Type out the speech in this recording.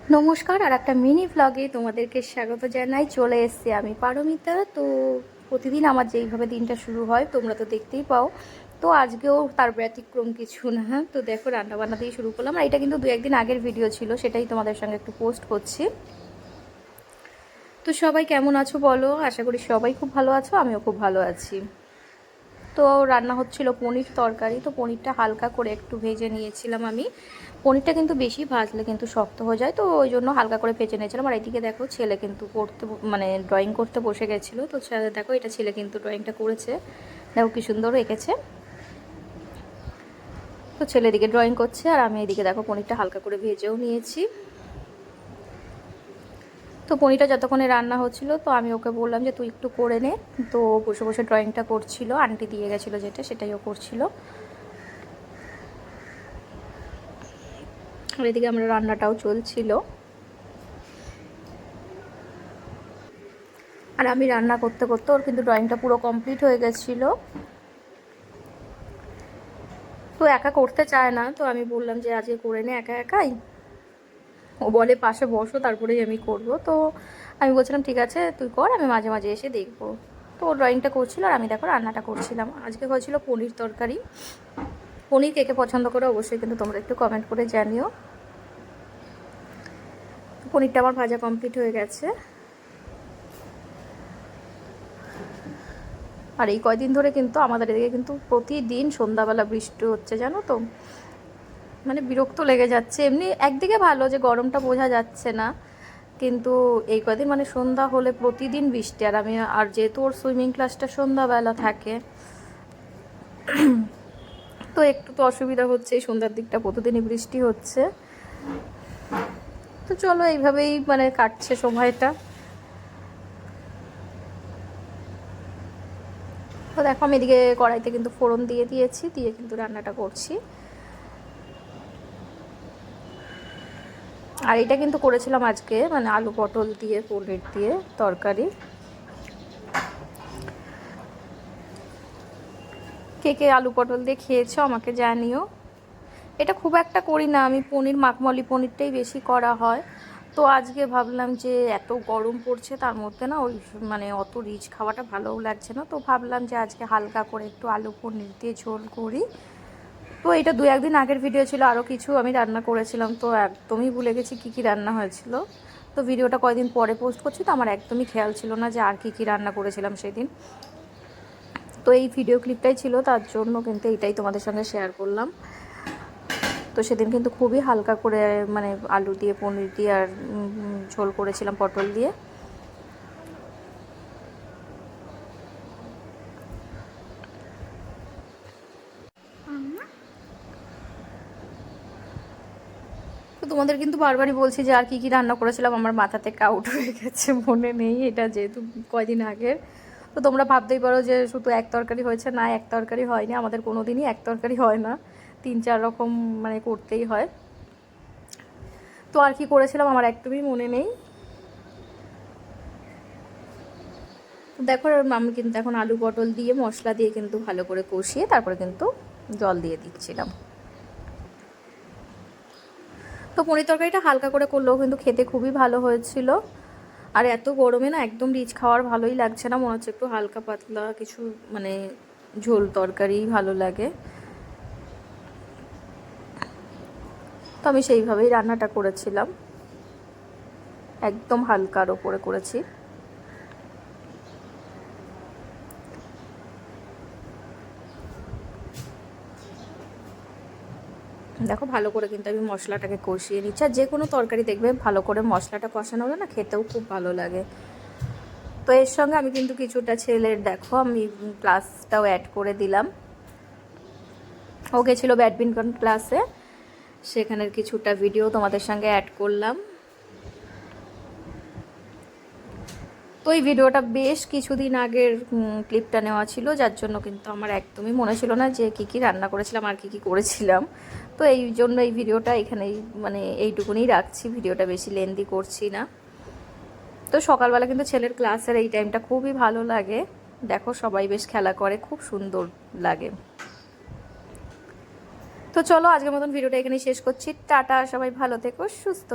নমস্কার, আর একটা মিনি ব্লগে তোমাদেরকে স্বাগত জানাই। চলে এসেছি আমি পারমিতা। তো প্রতিদিন আমার যেইভাবে দিনটা শুরু হয় তোমরা তো দেখতেই পাও, তো আজকেও তার ব্যতিক্রম কিছু না। তো দেখো, রান্নাবান্না দিয়ে শুরু করলাম। আর এটা কিন্তু দু একদিন আগের ভিডিও ছিল, সেটাই তোমাদের সঙ্গে একটু পোস্ট করছি। তো সবাই কেমন আছো বলো? আশা করি সবাই খুব ভালো আছো, আমিও খুব ভালো আছি। তো রান্না হচ্ছিল পনির তরকারি। তো পনিরটা হালকা করে একটু ভেজে নিয়েছিলাম আমি। পনিরটা কিন্তু বেশি ভাজলে কিন্তু শক্ত হয়ে যায়, তো ওই জন্য হালকা করে ভেজে নিয়েছিলাম। আর এইদিকে দেখো, ছেলে কিন্তু ড্রয়িং করতে বসে গেছিলো। তো দেখো, এটা ছেলে কিন্তু ড্রয়িংটা করেছে, দেখো কি সুন্দর এঁকেছে। তো ছেলে এদিকে ড্রয়িং করছে, আর আমি এদিকে দেখো পনিরটা হালকা করে ভেজেও নিয়েছি। তো পনিরটা যতক্ষণে রান্না হচ্ছিলো, তো আমি ওকে বললাম যে তুই একটু করে নে। তো বসে বসে ড্রয়িংটা করছিল, আন্টি দিয়ে গেছিলো যেটা, সেটাই ও করছিল। আর এদিকে আমরা রান্নাটাও চলছিল। আর আমি রান্না করতে করতে ওর কিন্তু ড্রয়িংটা পুরো কমপ্লিট হয়ে গেছিলো। তো একা করতে চায় না, তো আমি বললাম যে আজকে করে নে একা একাই। ও বলে পাশে বসো, তারপরেই আমি করব। তো আমি বলছিলাম ঠিক আছে তুই কর, আমি মাঝে মাঝে এসে দেখবো। তো ও ড্রয়িংটা করছিল, আর আমি দেখো রান্নাটা করছিলাম। আজকে হয়েছিল পনির তরকারি। পনির কে কে পছন্দ করে অবশ্যই কিন্তু তোমরা একটু কমেন্ট করে জানিও। পনিরটা আমার ভাজা কমপ্লিট হয়ে গেছে। আর এই কয়দিন ধরে কিন্তু আমাদের এদিকে কিন্তু প্রতিদিন সন্ধ্যাবেলা বৃষ্টি হচ্ছে, জানো তো। মানে বিরক্ত লেগে যাচ্ছে। এমনি একদিকে ভালো যে গরমটা বোঝা যাচ্ছে না, কিন্তু এই কদিন মানে সন্ধ্যা হলে প্রতিদিন বৃষ্টি। আর যেহেতু ওর সুইমিং ক্লাসটা সন্ধ্যাবেলা থাকে, তো একটু তো অসুবিধা হচ্ছে। এই সন্ধ্যার দিকটা প্রতিদিনই বৃষ্টি হচ্ছে। তো চলো, এইভাবেই মানে কাটছে সময়টা। তো দেখো, আমি এদিকে কড়াইতে কিন্তু ফোড়ন দিয়ে দিয়েছি, দিয়ে কিন্তু রান্নাটা করছি। আর এটা কিন্তু করেছিলাম আজকে মানে আলু পটল দিয়ে পনির দিয়ে তরকারি। কে কে আলু পটল দিয়ে খেয়েছো আমাকে জানিও। এটা খুব একটা করি না আমি, পনির মাখমলি পনিরটাই বেশি করা হয়। তো আজকে ভাবলাম যে এত গরম পড়ছে, তার মধ্যে না ওই মানে অত রিচ খাওয়াটা ভালোও লাগছে না। তো ভাবলাম যে আজকে হালকা করে একটু আলু পনির দিয়ে ঝোল করি। তো এটা দু একদিন আগের ভিডিও ছিল, আরও কিছু আমি রান্না করেছিলাম, তো একদমই ভুলে গেছি কী কী রান্না হয়েছিল। তো ভিডিওটা কয়েকদিন পরে পোস্ট করছি, তো আমার একদমই খেয়াল ছিল না যে আর কী কী রান্না করেছিলাম সেদিন। তো এই ভিডিও ক্লিপটাই ছিল, তার জন্য কিন্তু এইটাই তোমাদের সঙ্গে শেয়ার করলাম। তো সেদিন কিন্তু খুবই হালকা করে মানে আলু দিয়ে পনির দিয়ে আর ঝোল করেছিলাম পটল দিয়ে। তো তোমাদের কিন্তু বারবারই বলছি যে আর কি কি রান্না করেছিলাম, আমার মাথা থেকে আউট হয়ে গেছে, মনে নেই। এটা যেহেতু কয়দিন আগের, তো তোমরা ভাবতেই পারো যে শুধু এক তরকারি হয়েছে। না, এক তরকারি হয়নি, আমাদের কোনো দিনই এক তরকারি হয় না, 3-4 রকম মানে করতেই হয়। তো আর কি করেছিলাম আমার একদমই মনে নেই। দেখো, আমি কিন্তু এখন আলু পটল দিয়ে মশলা দিয়ে কিন্তু ভালো করে কষিয়ে তারপরে কিন্তু জল দিয়ে দিচ্ছিলাম। তো পনির তরকারিটা হালকা করে করলেও কিন্তু খেতে খুবই ভালো হয়েছিল। আর এত গরমে না একদম রিচ খাওয়ার ভালোই লাগছে না, মনে হচ্ছে একটু হালকা পাতলা কিছু মানে ঝোল তরকারি ভালো লাগে। তো আমি সেইভাবেই রান্নাটা করেছিলাম, একদম হালকার ওপরে করেছি। দেখো, ভালো করে কিন্তু আমি মশলাটাকে কষিয়ে নিচ্ছি। আর যে কোনো তরকারি দেখবে ভালো করে মশলাটা কষানো হলে না খেতেও খুব ভালো লাগে। তো এর সঙ্গে আমি কিন্তু কিছুটা ছেলের দেখো আমি ক্লাসটাও অ্যাড করে দিলাম। ও গেছিলো ব্যাডমিন্টন ক্লাসে, সেখানের কিছুটা ভিডিও তোমাদের সঙ্গে অ্যাড করলাম। তো এই ভিডিওটা বেশ কিছুদিন আগের ক্লিপটা নেওয়া ছিল, যার জন্য কিন্তু আমার একদমই মনে ছিল না যে কী কী রান্না করেছিলাম আর কী কী করেছিলাম। তো এই জন্য এই ভিডিওটা এখানেই মানে এইটুকুনি রাখছি, ভিডিওটা বেশি লেন্দি করছি না। তো সকালবেলা কিন্তু ছেলের ক্লাসের এই টাইমটা খুবই ভালো লাগে। দেখো, সবাই বেশ খেলা করে, খুব সুন্দর লাগে। তো চলো, আজকের মতন ভিডিওটা এখানেই শেষ করছি। টাটা, সবাই ভালো থেকো, সুস্থ।